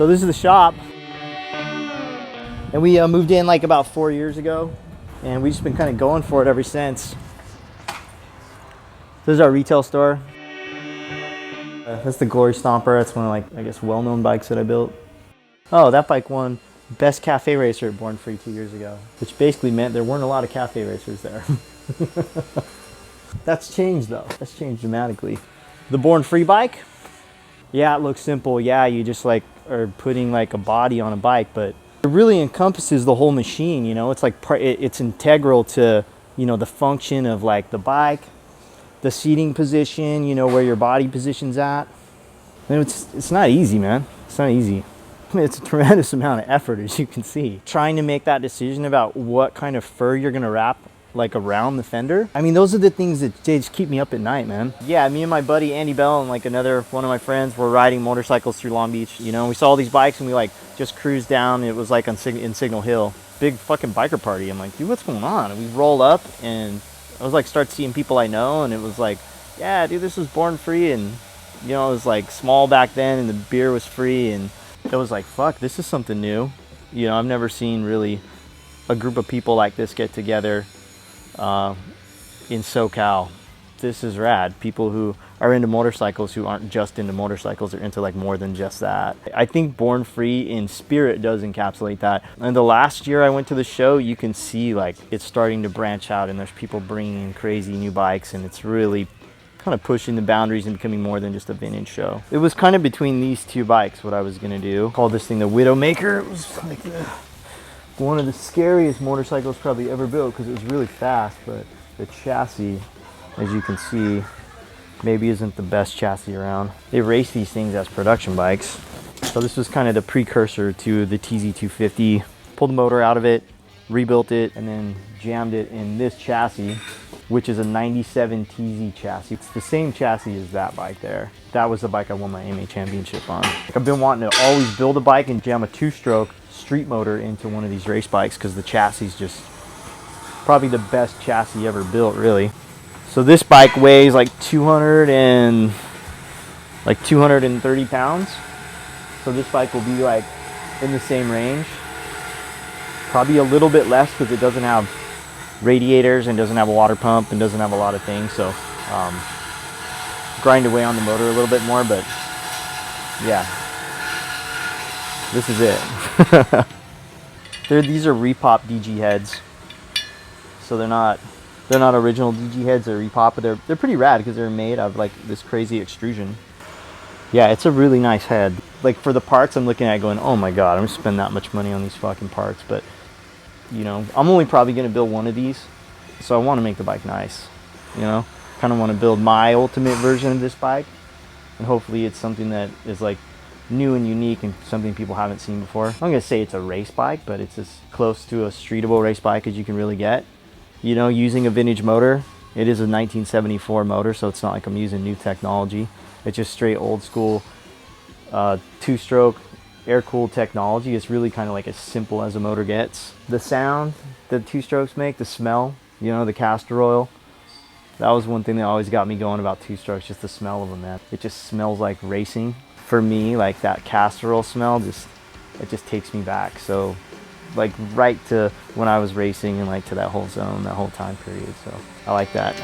So this is the shop. And we moved in like about 4 years ago. And we've just been kind of going for it ever since. This is our retail store. That's the Glory Stomper. That's one of, like, I guess, well-known bikes that I built. Oh, that bike won Best Cafe Racer at Born Free 2 years ago, which basically meant there weren't a lot of cafe racers there. That's changed though. That's changed dramatically. The Born Free bike, yeah, it looks simple. Yeah, you just like are putting like a body on a bike, but it really encompasses the whole machine. You know, it's like it's integral to, you know, the function of like the bike, the seating position, you know, where your body position's at. And it's not easy, man. It's not easy. I mean, it's a tremendous amount of effort, as you can see. Trying to make that decision about what kind of fur you're gonna wrap like around the fender. I mean, those are the things that they just keep me up at night, man. Yeah, me and my buddy Andy Bell and like another one of my friends were riding motorcycles through Long Beach. You know, we saw all these bikes and we like just cruised down. It was like in Signal Hill. Big fucking biker party. I'm like, dude, what's going on? And we roll up and I was like, start seeing people I know, and it was like, yeah, dude, this was Born Free, and you know, it was like small back then and the beer was free, and it was like, fuck, this is something new. You know, I've never seen really a group of people like this get together in SoCal. This is rad. People who are into motorcycles, who aren't just into motorcycles, they're into like more than just that. I think Born Free in spirit does encapsulate that. And the last year I went to the show, you can see like it's starting to branch out and there's people bringing in crazy new bikes, and it's really kind of pushing the boundaries and becoming more than just a vintage show. It was kind of between these two bikes what I was gonna do. Called this thing the Widowmaker. It was like one of the scariest motorcycles probably ever built because it was really fast, but the chassis, as you can see, maybe isn't the best chassis around. They race these things as production bikes. So this was kind of the precursor to the TZ250. Pulled the motor out of it, rebuilt it, and then jammed it in this chassis, which is a 97 TZ chassis. It's the same chassis as that bike there. That was the bike I won my AMA championship on. Like, I've been wanting to always build a bike and jam a two-stroke street motor into one of these race bikes because the chassis is just probably the best chassis ever built, really. So this bike weighs like 230 pounds. So this bike will be like in the same range. Probably a little bit less because it doesn't have radiators and doesn't have a water pump and doesn't have a lot of things. So grind away on the motor a little bit more, but yeah, this is it. These are repop DG heads. So they're not original DG heads, they're repop, but they're pretty rad because they're made out of like this crazy extrusion. Yeah, it's a really nice head. Like for the parts, I'm looking at it going, oh my god, I'm gonna spend that much money on these fucking parts. But you know, I'm only probably gonna build one of these, so I want to make the bike nice. You know, kind of want to build my ultimate version of this bike, and hopefully it's something that is like new and unique and something people haven't seen before. I'm gonna say it's a race bike, but it's as close to a streetable race bike as you can really get. You know, using a vintage motor. It is a 1974 motor, so it's not like I'm using new technology. It's just straight old school two-stroke air-cooled technology. It's really kind of like as simple as a motor gets. The sound that two-strokes make, the smell, you know, the castor oil, that was one thing that always got me going about two-strokes, just the smell of them, man. It just smells like racing. For me, like that castor oil smell, it just takes me back. So like right to when I was racing and like to that whole zone, that whole time period. So I like that.